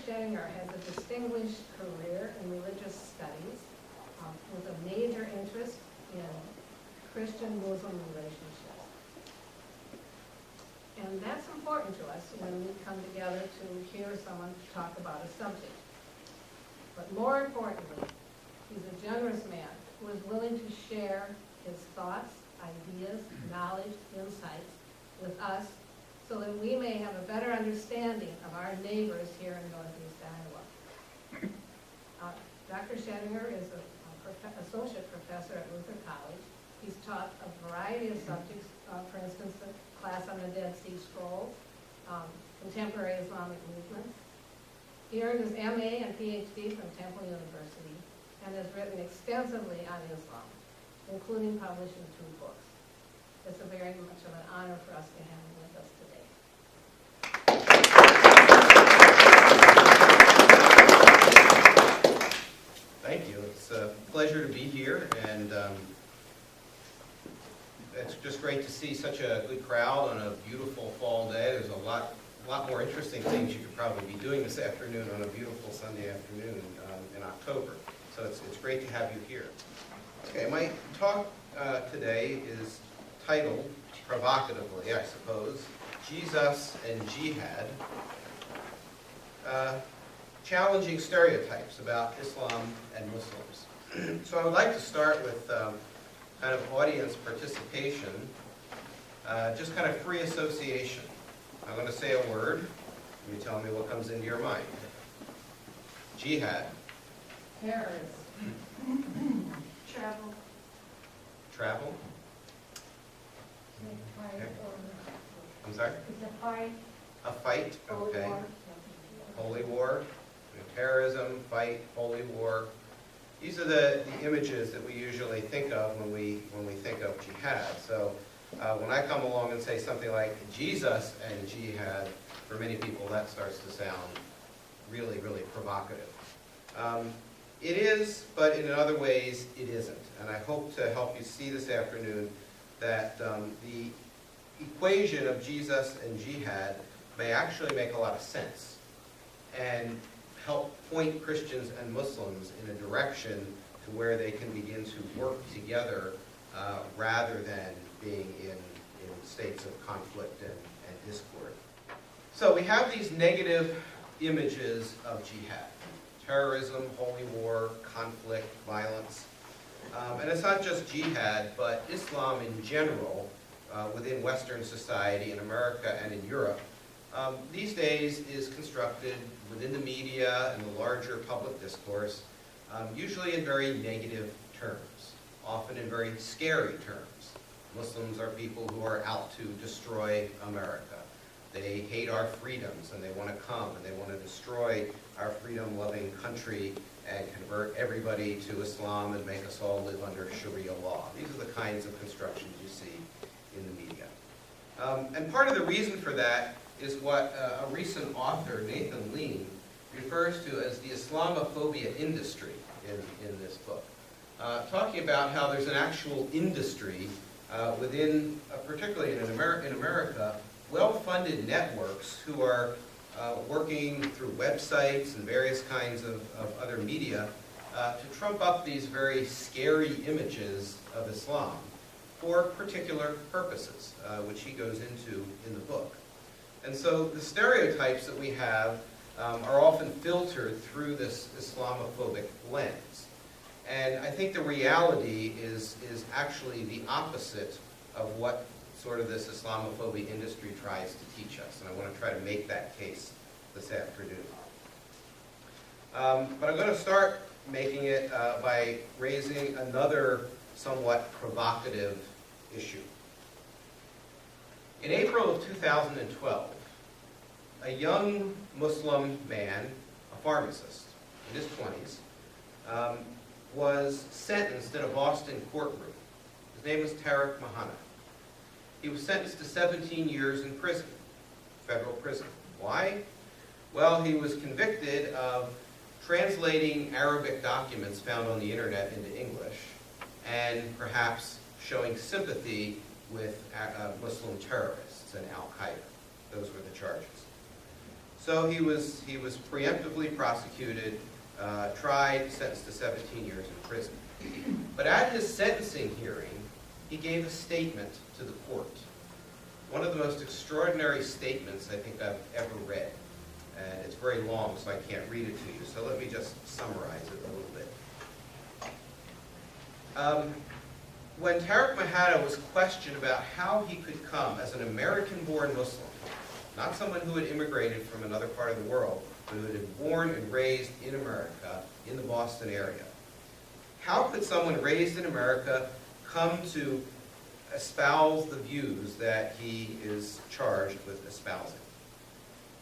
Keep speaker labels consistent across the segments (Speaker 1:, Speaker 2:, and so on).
Speaker 1: Shedinger has a distinguished career in religious studies with a major interest in Christian-Muslim relationships. And that's important to us when we come together to hear someone talk about a subject. But more importantly, he's a generous man who is willing to share his thoughts, ideas, knowledge, insights with us so that we may have a better understanding of our neighbors here in Northeast Iowa. Dr. Shedinger is an associate professor at Luther College. He's taught a variety of subjects, for instance, a class on the Dead Sea Scrolls, contemporary Islamic movements. He earned his MA and PhD from Temple University and has written extensively on Islam, including publishing 2 books. It's a very much of an honor for us to have him with us today.
Speaker 2: Thank you. It's a pleasure to be here, and it's just great to see such a good crowd on a beautiful fall day. There's a lot more interesting things you could probably be doing this afternoon on a beautiful Sunday afternoon in October. So it's great to have you here. Okay, my talk today is titled, provocatively, I suppose, Jesus and Jihad, challenging stereotypes about Islam and Muslims. So I would like to start with kind of audience participation, just kind of free association. I'm going to say a word, and you tell me what comes into your mind. Jihad.
Speaker 1: Terrorism. Travel.
Speaker 2: Travel. Okay. I'm sorry?
Speaker 1: It's a fight.
Speaker 2: A fight, okay.
Speaker 1: War.
Speaker 2: Holy war, terrorism, fight, holy war. These are the images that we usually think of when we think of jihad. So when I come along and say something like Jesus and jihad, for many people that starts to sound really, really provocative. It is, but in other ways it isn't. And I hope to help you see this afternoon that the equation of Jesus and jihad may actually make a lot of sense and help point Christians and Muslims in a direction to where they can begin to work together rather than being in states of conflict and discord. So we have these negative images of jihad. Terrorism, holy war, conflict, violence. And it's not just jihad, but Islam in general within Western society, in America and in Europe, these days is constructed within the media and the larger public discourse, usually in very negative terms, often in very scary terms. Muslims are people who are out to destroy America. They hate our freedoms and they want to come and they want to destroy our freedom-loving country and convert everybody to Islam and make us all live under Sharia law. These are the kinds of constructions you see in the media. And part of the reason for that is what a recent author, Nathan Lean, refers to as the Islamophobia industry in this book, talking about how there's an actual industry within, particularly in America, well-funded networks who are working through websites and various kinds of other media to trump up these very scary images of Islam for particular purposes, which he goes into in the book. And so the stereotypes that we have are often filtered through this Islamophobic lens. And I think the reality is actually the opposite of what sort of this Islamophobia industry tries to teach us. And I want to try to make that case this afternoon. But I'm going to start making it by raising another somewhat provocative issue. In April of 2012, a young Muslim man, a pharmacist in his 20s, was sentenced in a Boston courtroom. His name was Tariq Mahana. He was sentenced to 17 years in prison, federal prison. Why? Well, he was convicted of translating Arabic documents found on the internet into English and perhaps showing sympathy with Muslim terrorists and Al-Qaeda. Those were the charges. So he was preemptively prosecuted, tried, sentenced to 17 years in prison. But at his sentencing hearing, he gave a statement to the court. One of the most extraordinary statements I think I've ever read. And it's very long, so I can't read it to you. So let me just summarize it a little bit. When Tariq Mahata was questioned about how he could come as an American-born Muslim, not someone who had immigrated from another part of the world, but who had been born and raised in America, in the Boston area. How could someone raised in America come to espouse the views that he is charged with espousing?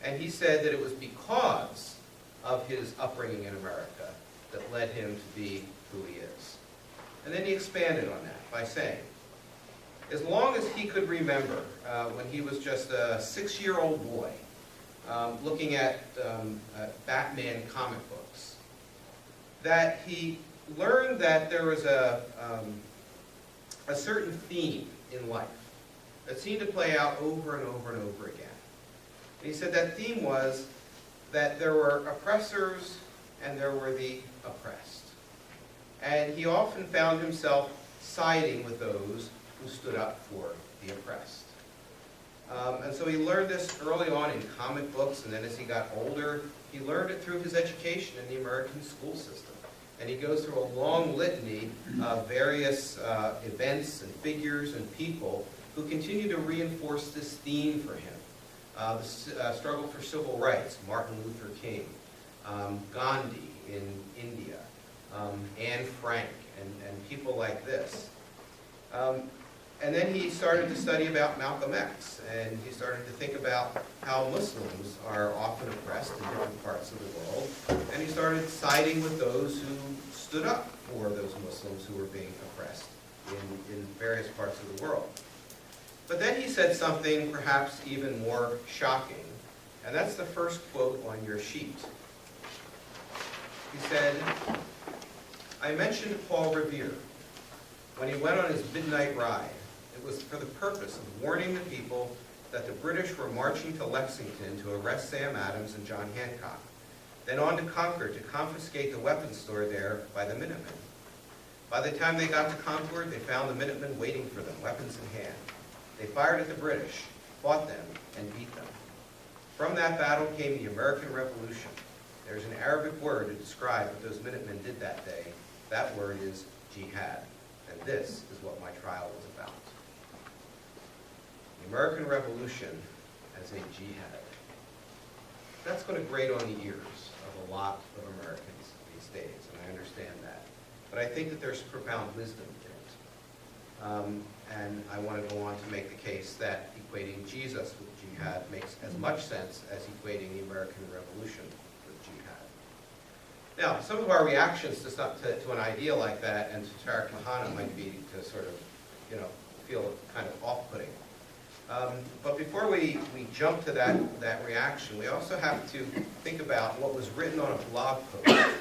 Speaker 2: And he said that it was because of his upbringing in America that led him to be who he is. And then he expanded on that by saying, as long as he could remember, when he was just a 6-year-old boy, looking at Batman comic books, that he learned that there was a certain theme in life that seemed to play out over and over and over again. And he said that theme was that there were oppressors and there were the oppressed. And he often found himself siding with those who stood up for the oppressed. And so he learned this early on in comic books, and then as he got older, he learned it through his education in the American school system. And he goes through a long litany of various events and figures and people who continue to reinforce this theme for him. The struggle for civil rights, Martin Luther King, Gandhi in India, Anne Frank, and people like this. And then he started to study about Malcolm X, and he started to think about how Muslims are often oppressed in different parts of the world, and he started siding with those who stood up for those Muslims who were being oppressed in various parts of the world. But then he said something perhaps even more shocking, and that's the first quote on your sheet. He said, "I mentioned Paul Revere when he went on his midnight ride. It was for the purpose of warning the people that the British were marching to Lexington to arrest Sam Adams and John Hancock, then on to Concord to confiscate the weapons store there by the Minutemen. By the time they got to Concord, they found the Minutemen waiting for them, weapons in hand. They fired at the British, fought them, and beat them. From that battle came the American Revolution. There's an Arabic word to describe what those Minutemen did that day. That word is Jihad. And this is what my trial was about." The American Revolution as a jihad. That's going to grate on the ears of a lot of Americans these days, and I understand that. But I think that there's profound wisdom in it. And I want to go on to make the case that equating Jesus with jihad makes as much sense as equating the American Revolution with jihad. Now, some of our reactions to an idea like that and to Tariq Mahata might be to sort of, feel kind of off-putting. But before we jump to that reaction, we also have to think about what was written on a blog post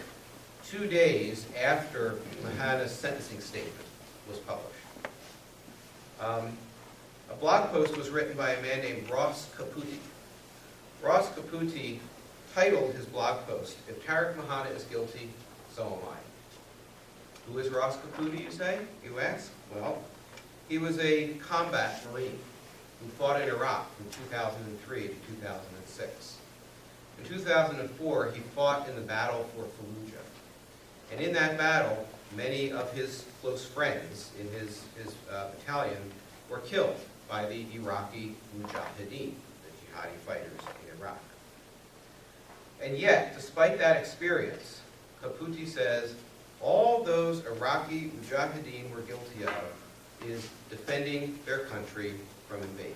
Speaker 2: 2 days after Mahata's sentencing statement was published. A blog post was written by a man named Ross Caputi. Ross Caputi titled his blog post, "If Tariq Mahata is guilty, so am I." Who is Ross Caputi, you ask? Well, he was a combat Marine who fought in Iraq from 2003 to 2006. In 2004, he fought in the battle for Fallujah. And in that battle, many of his close friends in his battalion were killed by the Iraqi Mujahideen, the jihadi fighters in Iraq. And yet, despite that experience, Caputi says, all those Iraqi Mujahideen were guilty of is defending their country from invaders.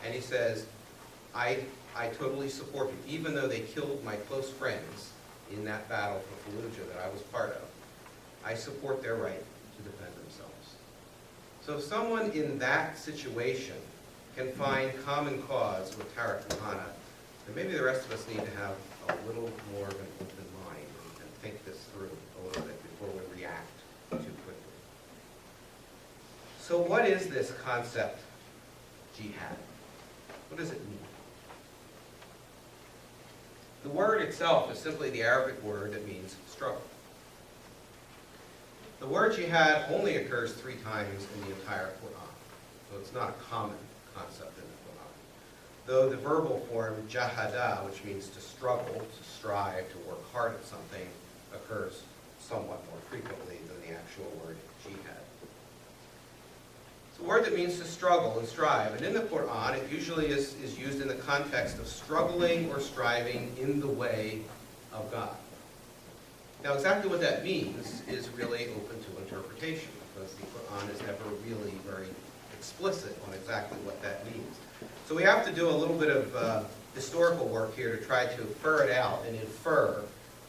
Speaker 2: And he says, I totally support them, even though they killed my close friends in that battle for Fallujah that I was part of. I support their right to defend themselves. So if someone in that situation can find common cause with Tariq Mahata, then maybe the rest of us need to have a little more of an open mind and think this through a little bit before we react too quickly. So what is this concept, jihad? What does it mean? The word itself is simply the Arabic word that means struggle. The word jihad only occurs 3 times in the entire Quran, so it's not a common concept in the Quran. Though the verbal form jahada, which means to struggle, to strive, to work hard at something, occurs somewhat more frequently than the actual word jihad. It's a word that means to struggle and strive, and in the Quran it usually is used in the context of struggling or striving in the way of God. Now exactly what that means is really open to interpretation, because the Quran is never really very explicit on exactly what that means. So we have to do a little bit of historical work here to try to ferret out and infer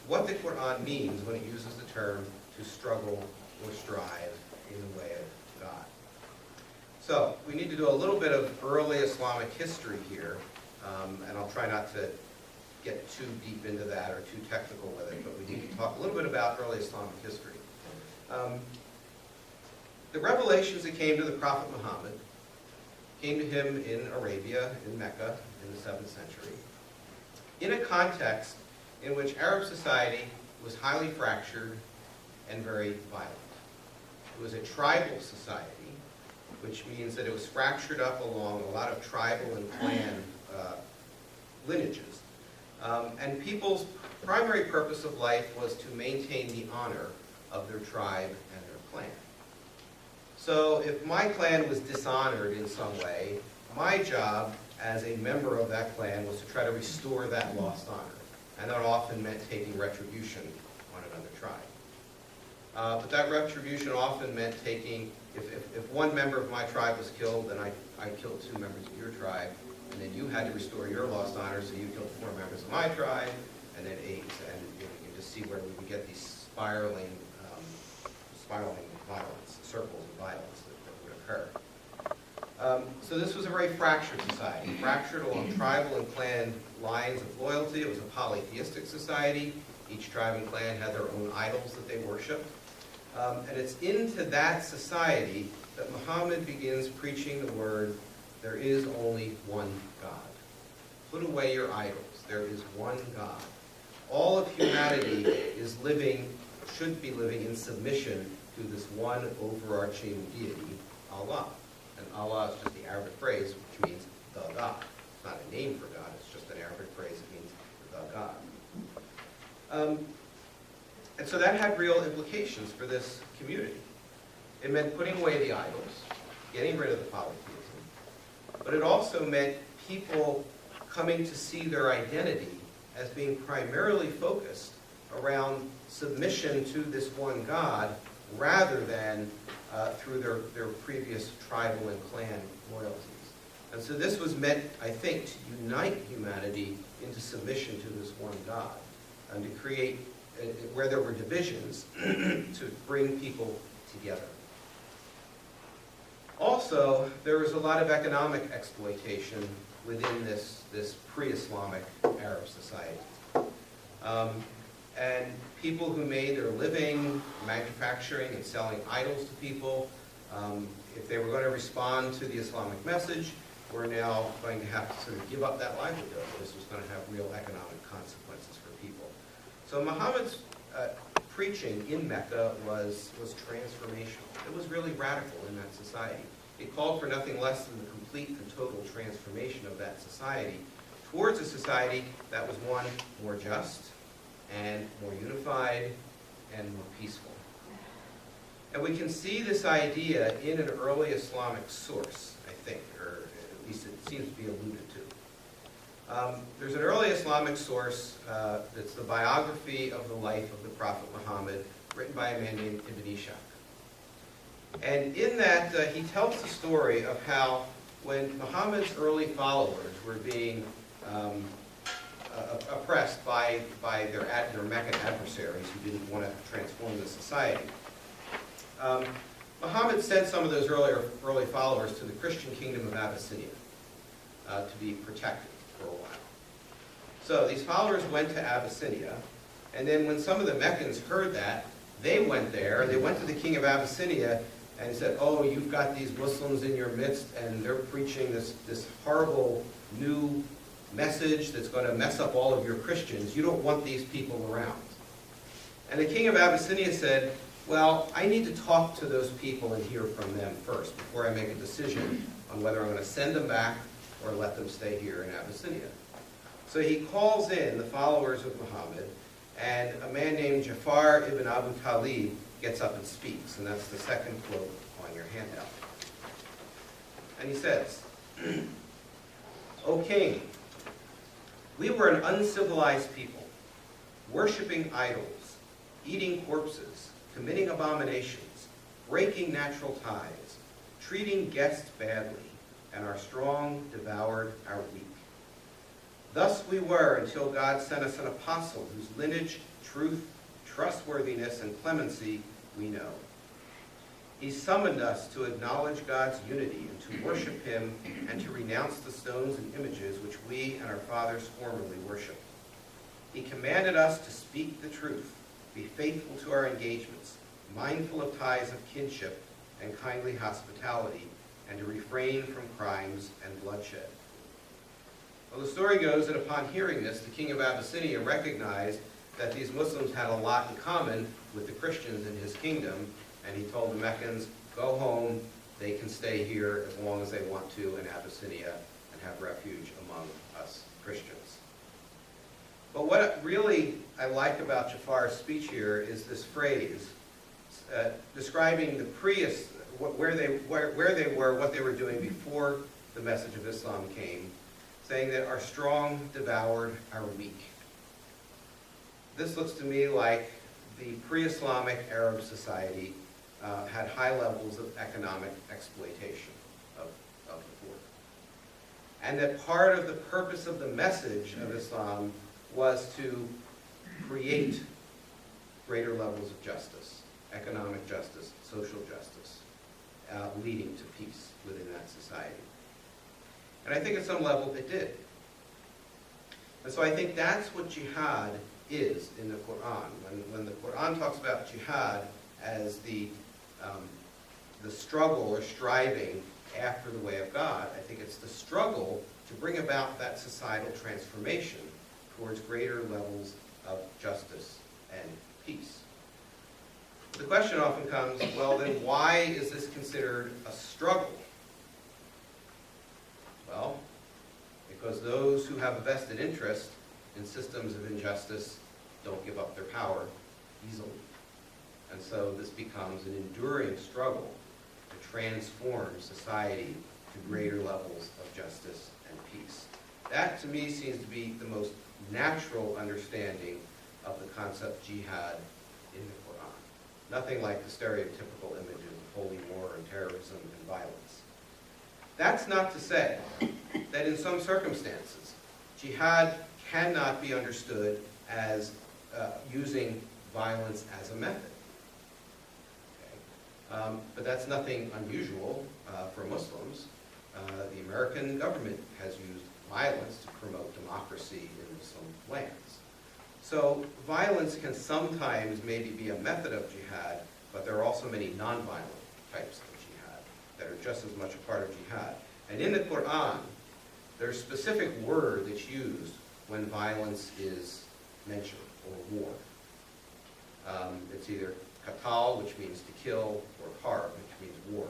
Speaker 2: what the Quran means when it uses the term to struggle or strive in the way of God. So we need to do a little bit of early Islamic history here, and I'll try not to get too deep into that or too technical with it, but we need to talk a little bit about early Islamic history. The revelations that came to the Prophet Muhammad came to him in Arabia, in Mecca, in the 7th century, in a context in which Arab society was highly fractured and very violent. It was a tribal society, which means that it was fractured up along a lot of tribal and clan lineages. And people's primary purpose of life was to maintain the honor of their tribe and their clan. So if my clan was dishonored in some way, my job as a member of that clan was to try to restore that lost honor. And that often meant taking retribution on another tribe. But that retribution often meant taking, if one member of my tribe was killed, then I killed 2 members of your tribe, and then you had to restore your lost honor, so you killed 4 members of my tribe, and then 8, and you can just see where we would get these spiraling violence, circles of violence that would occur. So this was a very fractured society, fractured along tribal and clan lines of loyalty. It was a polytheistic society. Each tribe and clan had their own idols that they worshipped. And it's into that society that Muhammad begins preaching the word, there is only one God. Put away your idols. There is one God. All of humanity is living, should be living in submission to this one overarching deity, Allah. And Allah is just the Arabic phrase which means the God. It's not a name for God, it's just an Arabic phrase that means the God. And so that had real implications for this community. It meant putting away the idols, getting rid of the polytheism, but it also meant people coming to see their identity as being primarily focused around submission to this one God rather than through their previous tribal and clan loyalties. And so this was meant, I think, to unite humanity into submission to this one God and to create, where there were divisions, to bring people together. Also, there was a lot of economic exploitation within this pre-Islamic Arab society. And people who made their living manufacturing and selling idols to people, if they were going to respond to the Islamic message, were now going to have to sort of give up that livelihood. This was going to have real economic consequences for people. So Muhammad's preaching in Mecca was transformational. It was really radical in that society. It called for nothing less than the complete and total transformation of that society towards a society that was, one, more just and more unified and more peaceful. And we can see this idea in an early Islamic source, I think, or at least it seems to be alluded to. There's an early Islamic source that's the biography of the life of the Prophet Muhammad, written by a man named Ibn Ishaq. And in that, he tells the story of how when Muhammad's early followers were being oppressed by their Meccan adversaries who didn't want to transform the society, Muhammad sent some of those early followers to the Christian kingdom of Abyssinia to be protected for a while. So these followers went to Abyssinia, and then when some of the Meccans heard that, they went there, they went to the king of Abyssinia and said, oh, you've got these Muslims in your midst, and they're preaching this horrible new message that's going to mess up all of your Christians. You don't want these people around. And the king of Abyssinia said, well, I need to talk to those people and hear from them first before I make a decision on whether I'm going to send them back or let them stay here in Abyssinia. So he calls in the followers of Muhammad, and a man named Ja'far ibn Abu Talib gets up and speaks, and that's the second quote on your handout. And he says, O king, we were an uncivilized people, worshiping idols, eating corpses, committing abominations, breaking natural ties, treating guests badly, and our strong devoured our weak. Thus we were until God sent us an apostle whose lineage, truth, trustworthiness, and clemency we know. He summoned us to acknowledge God's unity and to worship him and to renounce the stones and images which we and our fathers formerly worshipped. He commanded us to speak the truth, be faithful to our engagements, mindful of ties of kinship and kindly hospitality, and to refrain from crimes and bloodshed. Well, the story goes that upon hearing this, the king of Abyssinia recognized that these Muslims had a lot in common with the Christians in his kingdom, and he told the Meccans, go home, they can stay here as long as they want to in Abyssinia and have refuge among us Christians. But what really I like about Ja'far's speech here is this phrase describing the where they were, what they were doing before the message of Islam came, saying that our strong devoured our weak. This looks to me like the pre-Islamic Arab society had high levels of economic exploitation of the poor. And that part of the purpose of the message of Islam was to create greater levels of justice, economic justice, social justice, leading to peace within that society. And I think at some level it did. And so I think that's what jihad is in the Quran. When the Quran talks about jihad as the struggle or striving after the way of God, I think it's the struggle to bring about that societal transformation towards greater levels of justice and peace. The question often comes, well then why is this considered a struggle? Well, because those who have a vested interest in systems of injustice don't give up their power easily. And so this becomes an enduring struggle to transform society to greater levels of justice and peace. That, to me, seems to be the most natural understanding of the concept jihad in the Quran. Nothing like the stereotypical images of holy war and terrorism and violence. That's not to say that in some circumstances, jihad cannot be understood as using violence as a method. Okay? But that's nothing unusual for Muslims. The American government has used violence to promote democracy in Muslim lands. So violence can sometimes maybe be a method of jihad, but there are also many nonviolent types of jihad that are just as much a part of jihad. And in the Quran, there's a specific word that's used when violence is mentioned, or war. It's either qatal, which means to kill, or harb, which means war.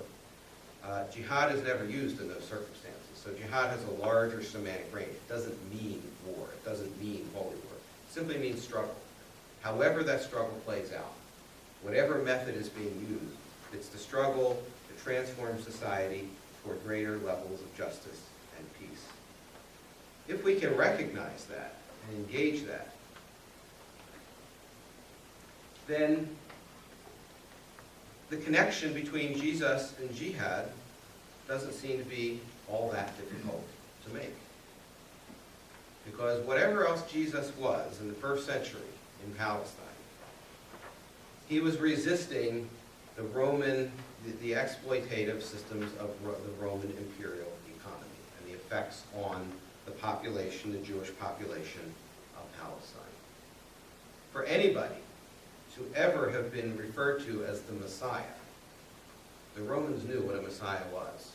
Speaker 2: Jihad is never used in those circumstances. So jihad has a larger semantic range. It doesn't mean war. It doesn't mean holy war. It simply means struggle. However that struggle plays out, whatever method is being used, it's the struggle to transform society toward greater levels of justice and peace. If we can recognize that and engage that, then the connection between Jesus and jihad doesn't seem to be all that difficult to make. Because whatever else Jesus was in the first century in Palestine, he was resisting the the exploitative systems of the Roman imperial economy and the effects on the population, the Jewish population of Palestine. For anybody to ever have been referred to as the Messiah, the Romans knew what a Messiah was.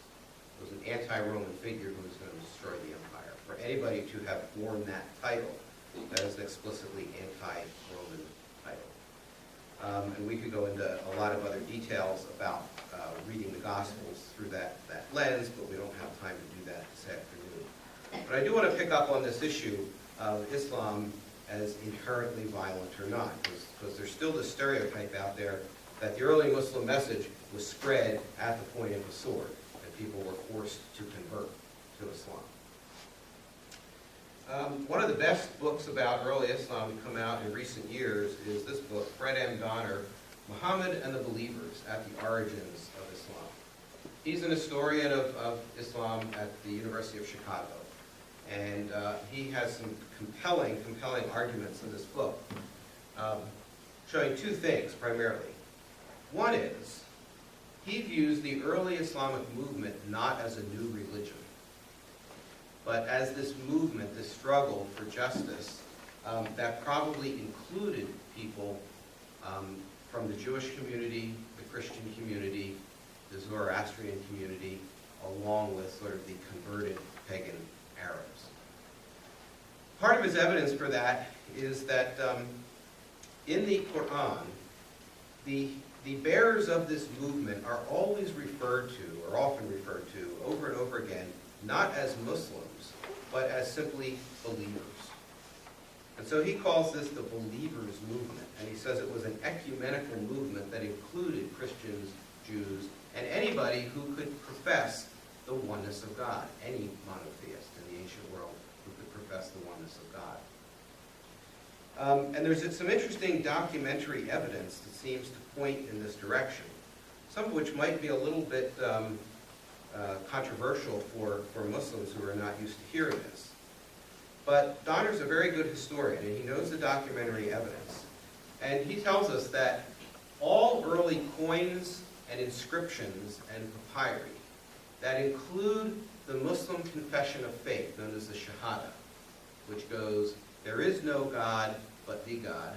Speaker 2: It was an anti-Roman figure who was going to destroy the empire. For for anybody to have worn that title. That is an explicitly anti-Roman title. And we could go into a lot of other details about reading the Gospels through that lens, but we don't have time to do that this afternoon. But I do want to pick up on this issue of Islam as inherently violent or not, because there's still this stereotype out there that the early Muslim message was spread at the point of the sword, that people were forced to convert to Islam. One of the best books about early Islam to come out in recent years is this book, Fred M. Donner, Muhammad and the Believers at the Origins of Islam. He's an historian of Islam at the University of Chicago. And he has some compelling arguments in this book, showing two things primarily. One is, he views the early Islamic movement not as a new religion, but as this movement, this struggle for justice, that probably included people from the Jewish community, the Christian community, the Zoroastrian community, along with sort of the converted pagan Arabs. Part of his evidence for that is that in the Quran, the bearers of this movement are always referred to, or often referred to, over and over again, not as Muslims, but as simply believers. And so he calls this the believers movement, and he says it was an ecumenical movement that included Christians, Jews, and anybody who could profess the oneness of God, any monotheist in the ancient world who could profess the oneness of God. And there's some interesting documentary evidence that seems to point in this direction, some of which might be a little bit controversial for Muslims who are not used to hearing this. But Donner's a very good historian, and he knows the documentary evidence. And he tells us that all early coins and inscriptions and papyri that include the Muslim confession of faith, known as the Shahada, which goes, there is no God but the God,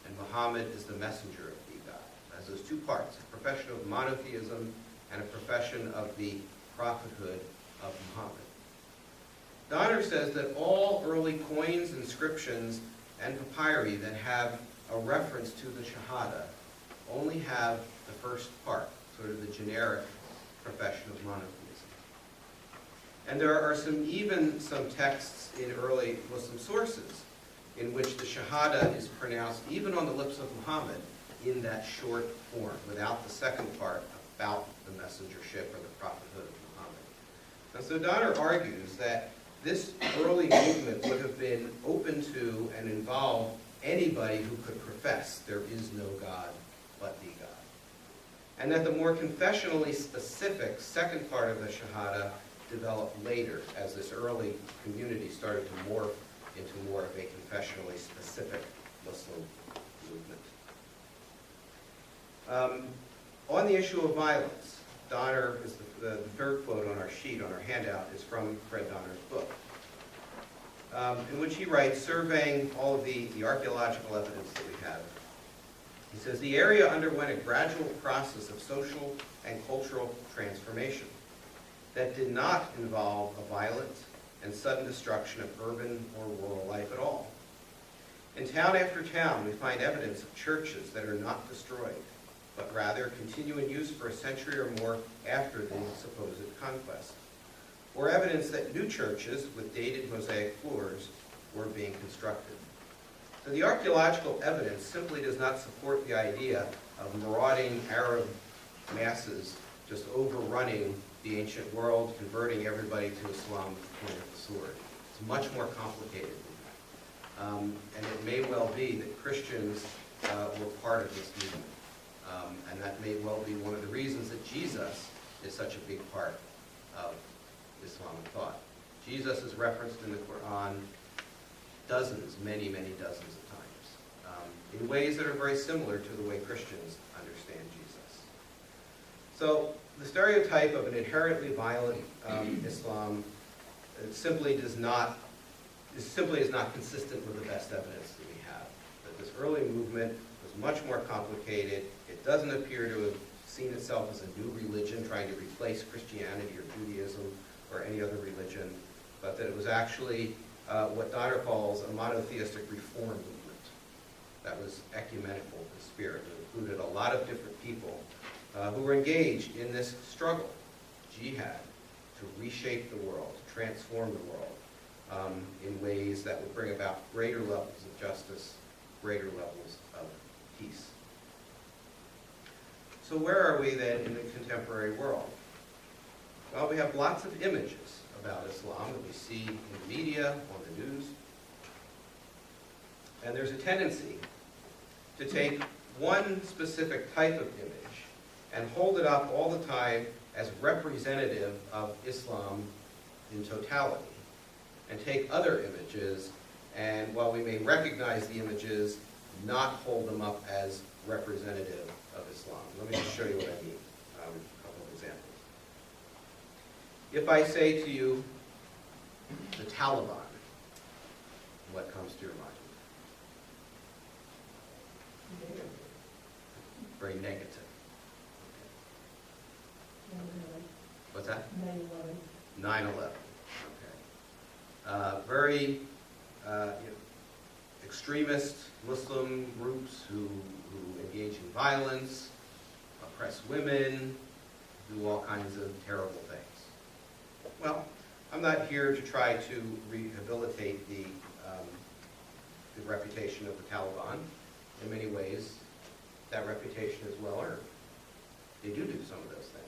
Speaker 2: and Muhammad is the messenger of the God. It has those two parts, a profession of monotheism and a profession of the prophethood of Muhammad. Donner says that all early coins, inscriptions, and papyri that have a reference to the Shahada only have the first part, sort of the generic profession of monotheism. And there are even some texts in early Muslim sources in which the Shahada is pronounced, even on the lips of Muhammad, in that short form, without the second part about the messengership or the prophethood of Muhammad. And so Donner argues that this early movement would have been open to and involved anybody who could profess there is no God but the God. And that the more confessionally specific second part of the Shahada developed later as this early community started to morph into more of a confessionally specific Muslim movement. On the issue of violence, Donner is the third quote on our sheet, on our handout, is from Fred Donner's book, in which he writes, surveying all of the archaeological evidence that we have. He says, the area underwent a gradual process of social and cultural transformation that did not involve a violent and sudden destruction of urban or rural life at all. In town after town, we find evidence of churches that are not destroyed, but rather continue in use for a century or more after the supposed conquest, or evidence that new churches with dated mosaic floors were being constructed. So the archaeological evidence simply does not support the idea of marauding Arab masses just overrunning the ancient world, converting everybody to Islam with the point of the sword. It's much more complicated than that. And it may well be that Christians were part of this movement. And that may well be one of the reasons that Jesus is such a big part of Islamic thought. Jesus is referenced in the Quran many dozens of times, in ways that are very similar to the way Christians understand Jesus. So the stereotype of an inherently violent Islam simply is not consistent with the best evidence that we have. That this early movement was much more complicated. It doesn't appear to have seen itself as a new religion trying to replace Christianity or Judaism or any other religion. but that it was actually what Donner calls a monotheistic reform movement that was ecumenical in spirit. It included a lot of different people who were engaged in this struggle, jihad, to reshape the world, to transform the world in ways that would bring about greater levels of justice, greater levels of peace. So where are we then in the contemporary world? Well, we have lots of images about Islam that we see in the media, on the news. And there's a tendency to take one specific type of image and hold it up all the time as representative of Islam in totality, and take other images, and while we may recognize the images, not hold them up as representative of Islam. Let me just show you what I mean. A couple of examples. If I say to you, the Taliban, what comes to your mind? Very negative. What's that? 9/11. Okay. Very extremist Muslim groups who engage in violence, oppress women, do all kinds of terrible things. Well, I'm not here to try to rehabilitate the reputation of the Taliban. In many ways, that reputation is well earned. They do some of those things.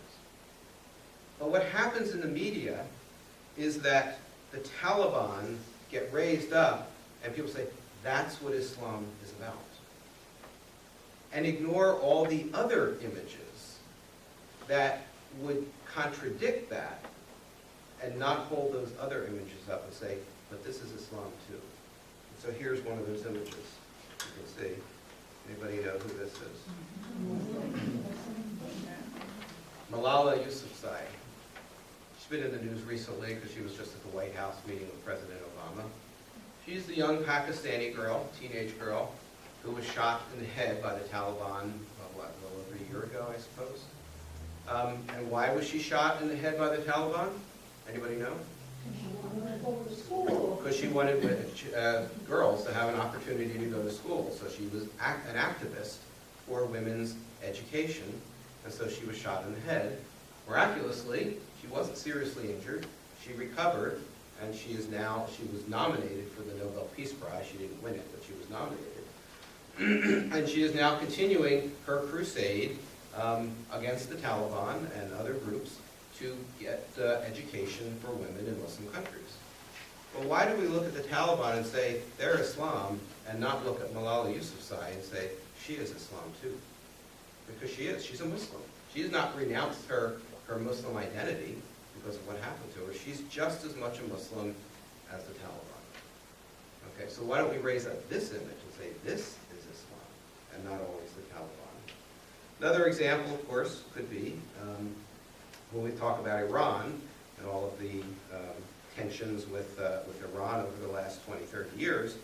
Speaker 2: But what happens in the media is that the Taliban get raised up and people say, that's what Islam is about. And ignore all the other images that would contradict that and not hold those other images up and say, but this is Islam too. So here's one of those images. You can see. Anybody know who this is? Malala Yousafzai. She's been in the news recently because she was just at the White House meeting with President Obama. She's the young Pakistani girl, teenage girl, who was shot in the head by the Taliban, a little over a year ago, I suppose. And why was she shot in the head by the Taliban? Anybody know? Because she wanted girls to have an opportunity to go to school. So she was an activist for women's education, and so she was shot in the head. Miraculously, she wasn't seriously injured. She recovered, and she was nominated for the Nobel Peace Prize. She didn't win it, but she was nominated. And she is now continuing her crusade against the Taliban and other groups to get education for women in Muslim countries. Well, why do we look at the Taliban and say they're Islam and not look at Malala Yousafzai and say she is Islam too? Because she is. She's a Muslim. She has not renounced her Muslim identity because of what happened to her. She's just as much a Muslim as the Taliban. Okay, so why don't we raise up this image and say this is Islam and not always the Taliban? Another example, of course, could be when we talk about Iran and all of the tensions with Iran over the last 20, 30 years,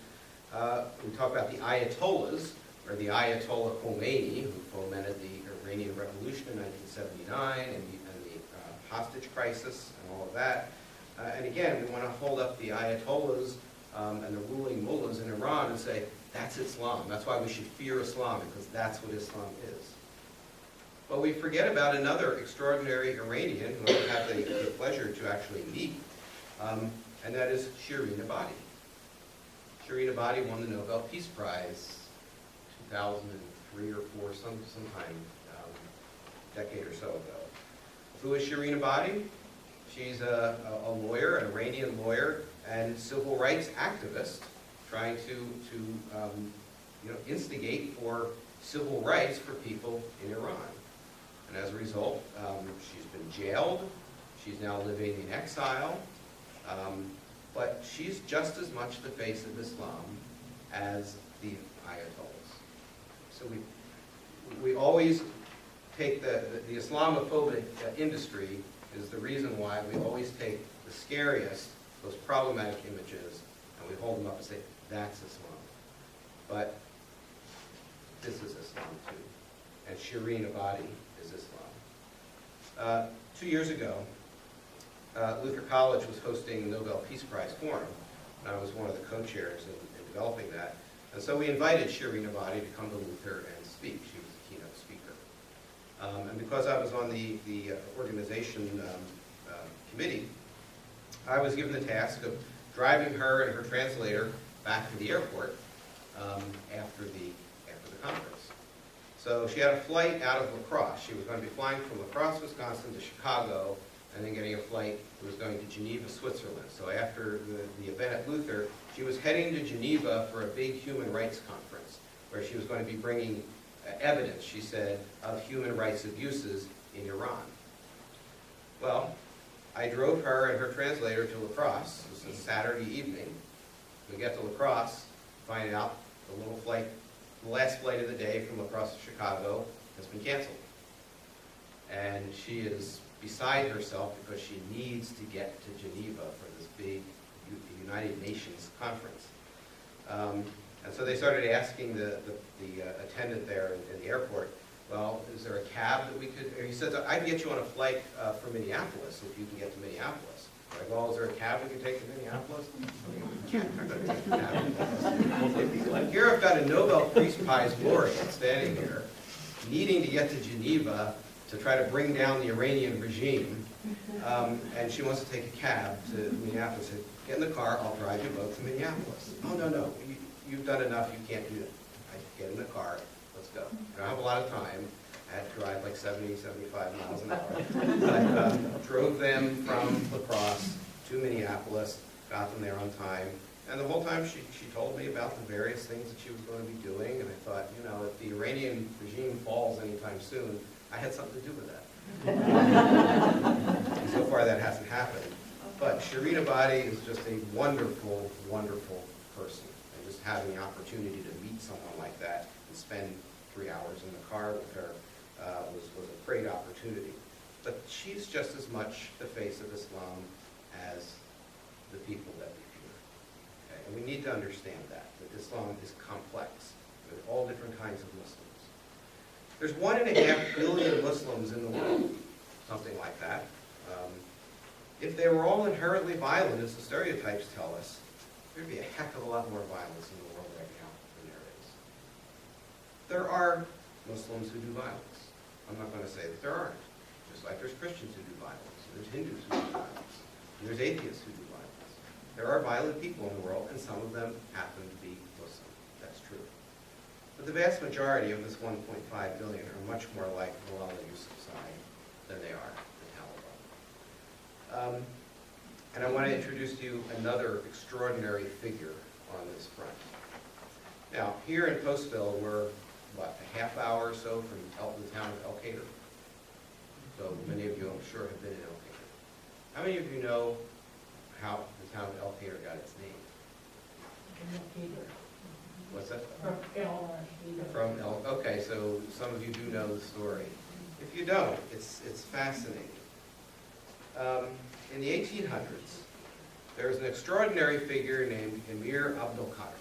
Speaker 2: we talk about the Ayatollahs, or the Ayatollah Khomeini, who fomented the Iranian Revolution in 1979 and the hostage crisis and all of that. And again, we want to hold up the Ayatollahs and the ruling mullahs in Iran and say, that's Islam. That's why we should fear Islam, because that's what Islam is. But we forget about another extraordinary Iranian who I have the pleasure to actually meet, and that is Shirin Ebadi. Shirin Ebadi won the Nobel Peace Prize 2003 or 4, sometime a decade or so ago. Who is Shirin Ebadi? She's a lawyer, an Iranian lawyer, and civil rights activist, trying to instigate for civil rights for people in Iran. And as a result, she's been jailed. She's now living in exile. But she's just as much the face of Islam as the Ayatollahs. So we always take the Islamophobic industry is the reason why we always take the scariest, those problematic images, and we hold them up and say, that's Islam. But this is Islam too. And Shirin Ebadi is Islam. 2 years ago, Luther College was hosting the Nobel Peace Prize Forum, and I was one of the co-chairs in developing that. And so we invited Shirin Ebadi to come to Luther and speak. She was the keynote speaker. And because I was on the organization committee, I was given the task of driving her and her translator back to the airport after the conference. So she had a flight out of La Crosse. She was going to be flying from La Crosse, Wisconsin to Chicago, and then getting a flight that was going to Geneva, Switzerland. So after the event at Luther, she was heading to Geneva for a big human rights conference, where she was going to be bringing evidence, she said, of human rights abuses in Iran. Well, I drove her and her translator to La Crosse. This was Saturday evening. We get to La Crosse, find out the little flight, the last flight of the day from La Crosse to Chicago has been canceled. And she is beside herself because she needs to get to Geneva for this big United Nations conference. And so they started asking the attendant there in the airport, well, is there a cab that we could, he said, I can get you on a flight from Minneapolis if you can get to Minneapolis. Like, well, is there a cab we can take to Minneapolis? I'm not going to take a cab. Here I've got a Nobel Peace Prize laureate standing here, needing to get to Geneva to try to bring down the Iranian regime, and she wants to take a cab to Minneapolis. I said, get in the car, I'll drive you both to Minneapolis. Oh, no, you've done enough, you can't do that. I get in the car, let's go. I don't have a lot of time. I had to drive like 70, 75 miles an hour. But drove them from La Crosse to Minneapolis, got them there on time. And the whole time she told me about the various things that she was going to be doing, and I thought, if the Iranian regime falls anytime soon, I had something to do with that. And so far that hasn't happened. But Shirin Ebadi is just a wonderful, wonderful person. And just having the opportunity to meet someone like that and spend 3 hours in the car with her was a great opportunity. But she's just as much the face of Islam as the people that we fear. Okay? And we need to understand that Islam is complex with all different kinds of Muslims. There's 1.5 billion Muslims in the world, something like that. If they were all inherently violent, as the stereotypes tell us, there'd be a heck of a lot more violence in the world right now than there is. There are Muslims who do violence. I'm not going to say that there aren't. Just like there's Christians who do violence, and there's Hindus who do violence, and there's atheists who do violence. There are violent people in the world, and some of them happen to be Muslim. That's true. But the vast majority of this 1.5 billion are much more like Malala Yousafzai than they are the Taliban. And I want to introduce to you another extraordinary figure on this front. Now, here in Postville, we're, what, a half hour or so from the town of El Cater. So many of you, I'm sure, have been in El Cater. How many of you know how the town of El Cater got its name? What's that? From El. Okay, so some of you do know the story. If you don't, it's fascinating. In the 1800s, there was an extraordinary figure named Emir Abdul Qadir.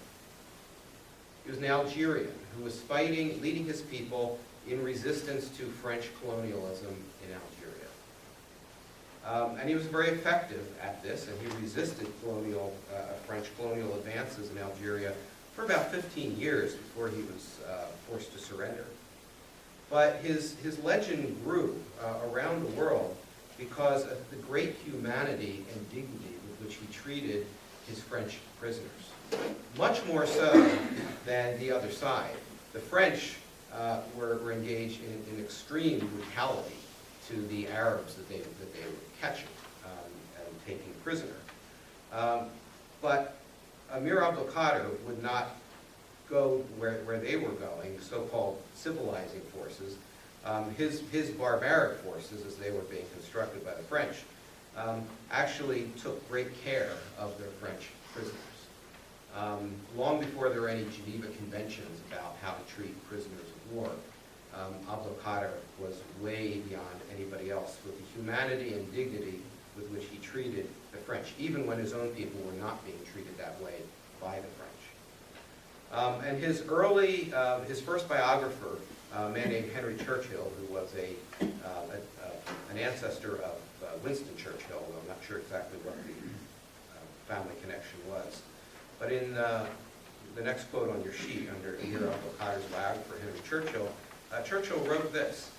Speaker 2: He was an Algerian who was leading his people in resistance to French colonialism in Algeria. And he was very effective at this, and he resisted French colonial advances in Algeria for about 15 years before he was forced to surrender. But his legend grew around the world because of the great humanity and dignity with which he treated his French prisoners. Much more so than the other side. The French were engaged in extreme brutality to the Arabs that they were catching and taking prisoner. But Emir Abdul Qadir would not go where they were going, so-called civilizing forces. His barbaric forces, as they were being constructed by the French, actually took great care of their French prisoners. Long before there were any Geneva Conventions about how to treat prisoners of war, Abdul Qadir was way beyond anybody else with the humanity and dignity with which he treated the French, even when his own people were not being treated that way by the French. And his first biographer, a man named Henry Churchill, who was an ancestor of Winston Churchill, although I'm not sure exactly what the family connection was. But in the next quote on your sheet, under Amir Abdelkader's biographer, Henry Churchill, Churchill wrote this.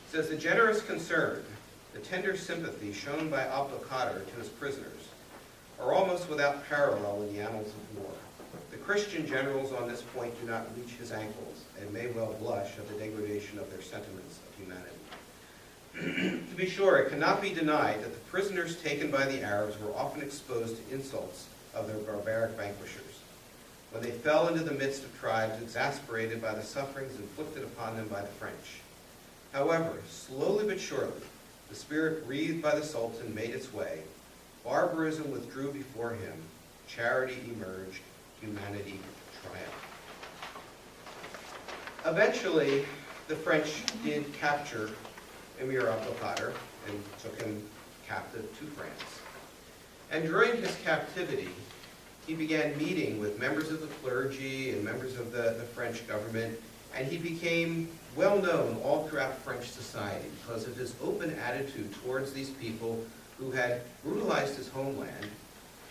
Speaker 2: It says, "The generous concern, the tender sympathy shown by Abdelkader to his prisoners are almost without parallel in the annals of war. The Christian generals on this point do not reach his ankles, and may well blush at the degradation of their sentiments of humanity. To be sure, it cannot be denied that the prisoners taken by the Arabs were often exposed to insults of their barbaric vanquishers, when they fell into the midst of tribes exasperated by the sufferings inflicted upon them by the French. However, slowly but surely, the spirit breathed by the Sultan made its way, barbarism withdrew before him, charity emerged, humanity triumphed." Eventually, the French did capture Emir Abdelkader and took him captive to France. And during his captivity, he began meeting with members of the clergy and members of the French government, and he became well known all throughout French society because of his open attitude towards these people who had brutalized his homeland,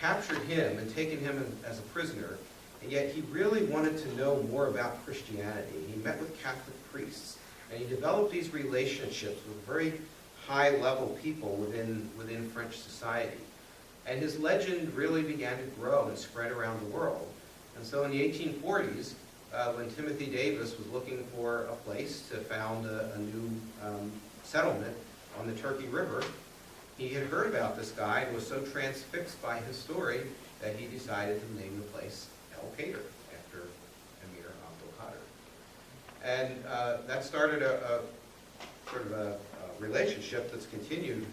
Speaker 2: captured him and taken him as a prisoner, and yet he really wanted to know more about Christianity. He met with Catholic priests, and he developed these relationships with very high-level people within French society. And his legend really began to grow and spread around the world. And so in the 1840s, when Timothy Davis was looking for a place to found a new settlement on the Turkey River, he had heard about this guy and was so transfixed by his story that he decided to name the place El Kader after Emir Abdelkader. And that started a sort of a relationship that's continued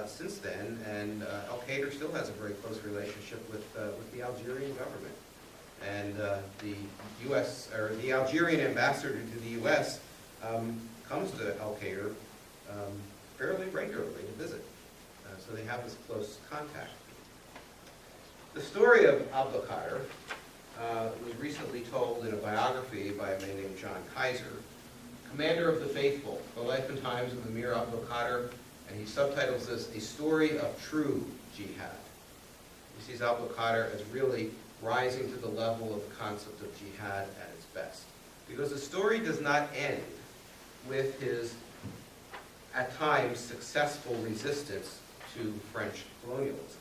Speaker 2: since then, and El Kader still has a very close relationship with the Algerian government. And the U.S. or the Algerian ambassador to the U.S. Comes to El Kader fairly regularly to visit, so they have this close contact. The story of Abdelkader was recently told in a biography by a man named John Kaiser, commander of the faithful, the life and times of Emir Abdelkader, and he subtitles this, "A Story of True Jihad." He sees Abdelkader as really rising to the level of the concept of jihad at its best. Because the story does not end with his, at times, successful resistance to French colonialism.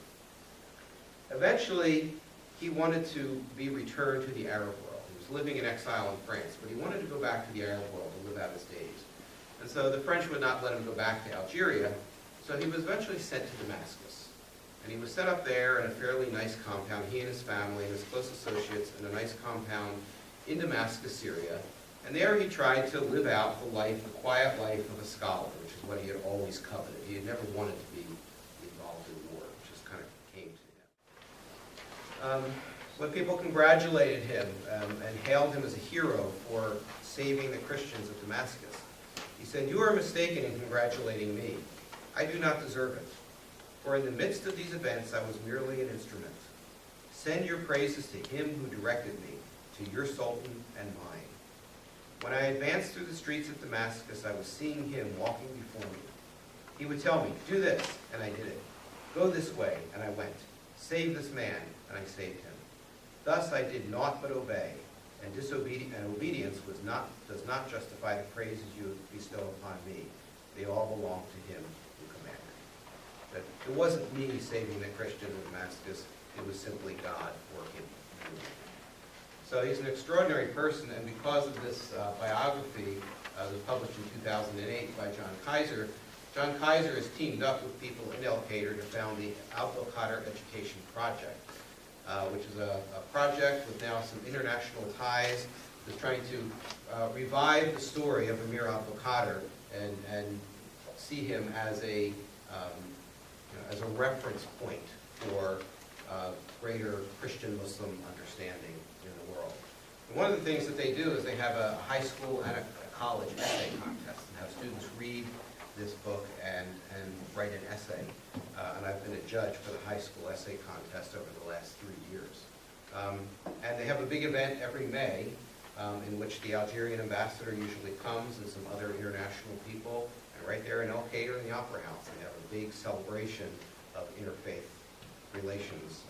Speaker 2: Eventually, he wanted to be returned to the Arab world. He was living in exile in France, but he wanted to go back to the Arab world to live out his days. And so the French would not let him go back to Algeria, so he was eventually sent to Damascus. And he was set up there in a fairly nice compound, he and his family and his close associates, in a nice compound in Damascus, Syria. And there he tried to live out the life, the quiet life of a scholar, which is what he had always coveted. He had never wanted to be involved in war, which just kind of came to him. When people congratulated him and hailed him as a hero for saving the Christians of Damascus, he said, "You are mistaken in congratulating me. I do not deserve it. For in the midst of these events, I was merely an instrument. Send your praises to him who directed me, to your Sultan and mine. When I advanced through the streets of Damascus, I was seeing him walking before me. He would tell me, 'Do this,' and I did it. 'Go this way,' and I went. 'Save this man,' and I saved him. Thus I did naught but obey, and obedience does not justify the praises you bestow upon me. They all belong to him who commanded." That it wasn't me saving the Christians of Damascus, it was simply God working through me. So he's an extraordinary person, and because of this biography that was published in 2008 by John Kaiser has teamed up with people in El Kader to found the Abdelkader Education Project, which is a project with now some international ties that's trying to revive the story of Emir Abdelkader and see him as a reference point for greater Christian-Muslim understanding in the world. And one of the things that they do is they have a high school and a college essay contest and have students read this book and write an essay. And I've been a judge for the high school essay contest over the last 3 years. And they have a big event every May in which the Algerian ambassador usually comes and some other international people, And right there in El Cater in the Opera House, they have a big celebration of interfaith relations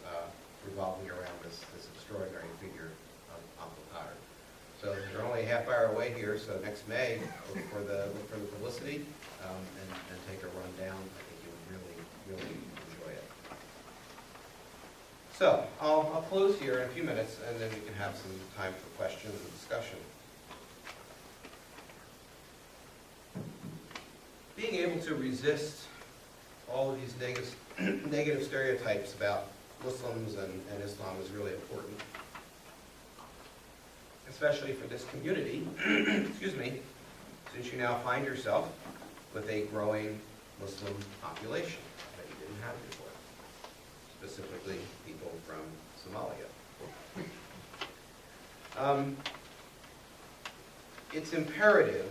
Speaker 2: revolving around this extraordinary figure of Abdul Qadir. So they're only a half hour away here, so next May, look for the publicity and take a run down. I think you would really enjoy it. So I'll close here in a few minutes, and then we can have some time for questions and discussion. Being able to resist all of these negative stereotypes about Muslims and Islam is really important, especially for this community, excuse me, since you now find yourself with a growing Muslim population that you didn't have before, specifically people from Somalia. It's imperative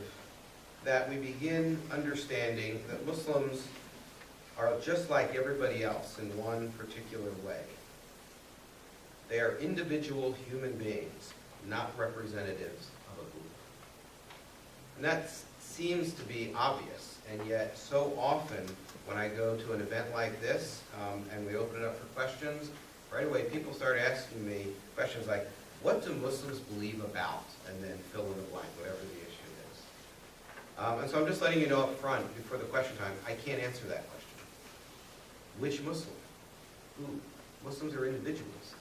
Speaker 2: that we begin understanding that Muslims are just like everybody else in one particular way. They are individual human beings, not representatives of a group. And that seems to be obvious, and yet so often when I go to an event like this and we open it up for questions, right away people start asking me questions like, what do Muslims believe about? And then fill in the blank, whatever the issue is. And so I'm just letting you know up front, before the question time, I can't answer that question. Which Muslim? Who? Muslims are individuals.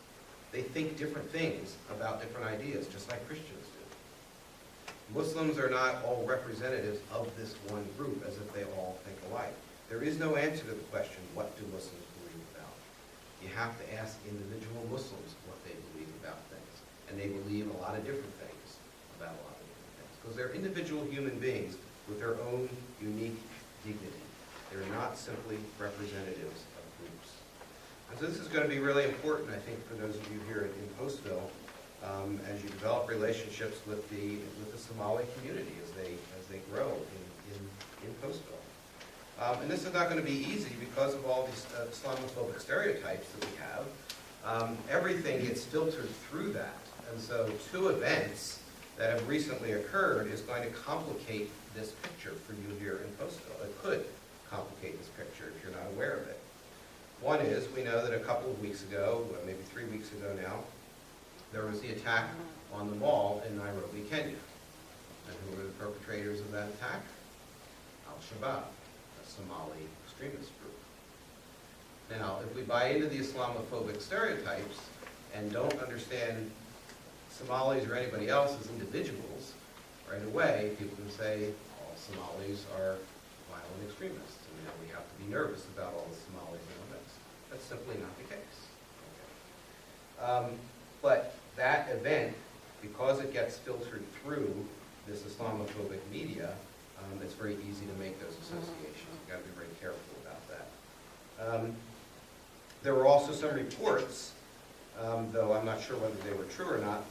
Speaker 2: They think different things about different ideas, just like Christians do. Muslims are not all representatives of this one group, as if they all think alike. There is no answer to the question, what do Muslims believe about? You have to ask individual Muslims what they believe about things. And they believe a lot of different things about a lot of different things. Because they're individual human beings with their own unique dignity. They're not simply representatives of groups. And so this is going to be really important, I think, for those of you here in Postville, as you develop relationships with the Somali community as they grow in Postville. And this is not going to be easy because of all these Islamophobic stereotypes that we have. Everything gets filtered through that. And so 2 events that have recently occurred is going to complicate this picture for you here in Postville. It could complicate this picture if you're not aware of it. One is, we know that a couple of weeks ago, maybe 3 weeks ago now, there was the attack on the mall in Nairobi, Kenya. And who were the perpetrators of that attack? Al-Shabaab, a Somali extremist group. Now, if we buy into the Islamophobic stereotypes and don't understand Somalis or anybody else as individuals, right away people can say all Somalis are violent extremists, and we have to be nervous about all the Somalis in our midst. That's simply not the case. Okay. But that event, because it gets filtered through this Islamophobic media, it's very easy to make those associations. You've got to be very careful about that. There were also some reports, though I'm not sure whether they were true or not,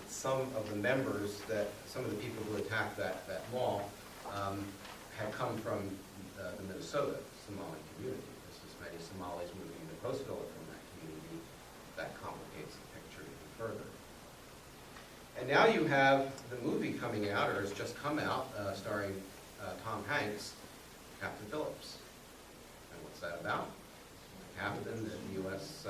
Speaker 2: that some of the people who attacked that mall had come from the Minnesota Somali community. There's many Somalis moving into Postville from that community. That complicates the picture even further. And now you have the movie coming out, or has just come out, starring Tom Hanks, Captain Phillips. And what's that about? The captain, the U.S.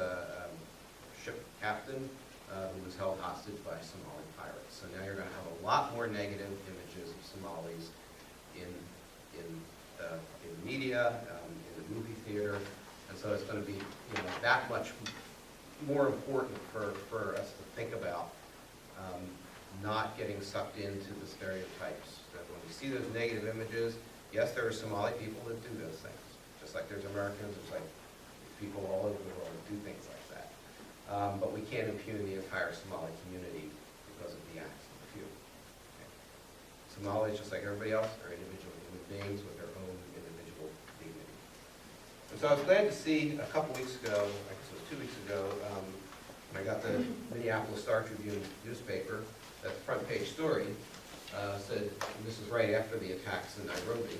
Speaker 2: Ship captain, who was held hostage by Somali pirates. So now you're going to have a lot more negative images of Somalis in the media, in the movie theater, and so it's going to be that much more important for us to think about not getting sucked into the stereotypes. That when we see those negative images, yes, there are Somali people that do those things, just like there's Americans, there's like people all over the world that do things like that. But we can't impugn the entire Somali community because of the acts of a few. Okay. Somalis, just like everybody else, are individual human beings with their own individual dignity. And so I was glad to see a couple weeks ago, I guess it was 2 weeks ago, when I got the Minneapolis Star Tribune newspaper, that front page story said, and this is right after the attacks in Nairobi,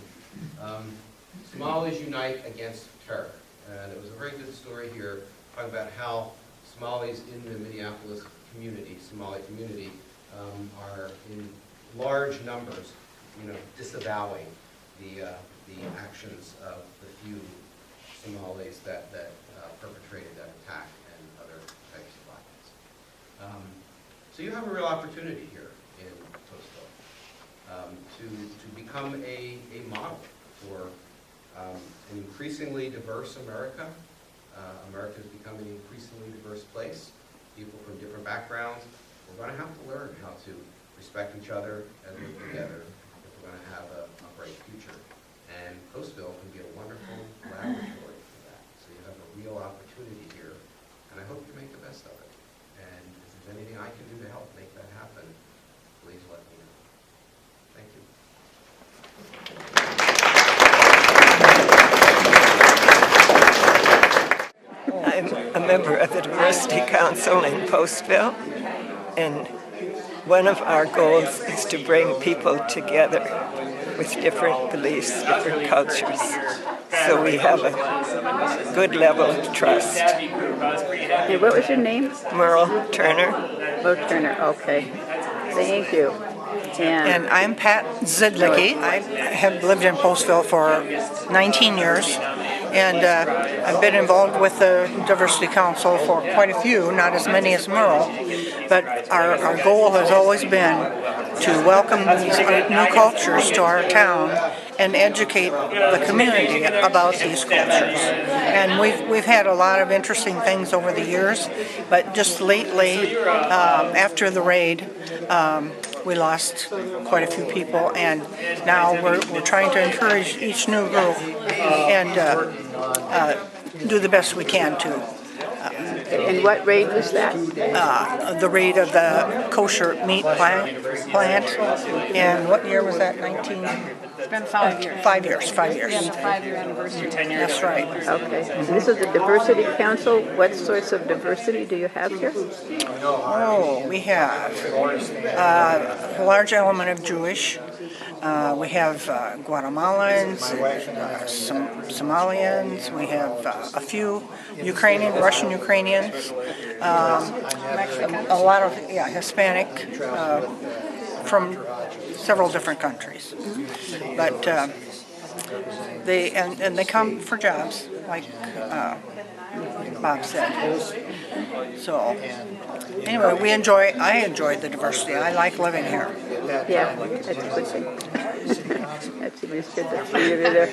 Speaker 2: Somalis unite against terror. And it was a very good story here, talking about how Somalis in the Minneapolis community, Somali community, are in large numbers, disavowing the the actions of the few Somalis that perpetrated that attack and other types of violence. So you have a real opportunity here in Postville to become a model for an increasingly diverse America. America is becoming an increasingly diverse place. People from different backgrounds. We're going to have to learn how to respect each other and live together if we're going to have a bright future. And Postville can be a wonderful laboratory for that. So you have a real opportunity here, and I hope you make the best of it. And if there's anything I can do to help make that happen, please let me know. Thank you.
Speaker 3: I'm a member of the Diversity Council in Postville, and one of our goals is to bring people together with different beliefs, different cultures, so we have a good level of trust.
Speaker 4: And what was your name?
Speaker 3: Merle Turner.
Speaker 4: Merle Turner, okay. Thank you.
Speaker 5: And I'm Pat Zidlicki. I have lived in Postville for 19 years, and I've been involved with the Diversity Council for quite a few, not as many as Merle, but our goal has always been to welcome these new cultures to our town and educate the community about these cultures. And we've had a lot of interesting things over the years, but just lately, after the raid, we lost quite a few people, and now we're trying to encourage each new group and do the best we can to.
Speaker 4: And what raid was that?
Speaker 5: The raid of the kosher meat plant. And what year was that? 19?
Speaker 6: It's been 5 years.
Speaker 5: 5 years. 5 years.
Speaker 6: It's been a 5-year anniversary.
Speaker 5: That's right.
Speaker 4: Okay. And this is the Diversity Council. What sorts of diversity do you have here?
Speaker 5: Oh, we have a large element of Jewish. We have Guatemalans, Somalians. We have a few Russian Ukrainians, a lot of Hispanic from several different countries. But they come for jobs, like Bob said. So anyway, I enjoy the diversity. I like living here.
Speaker 4: Yeah, that's a good thing. That's good to see you there.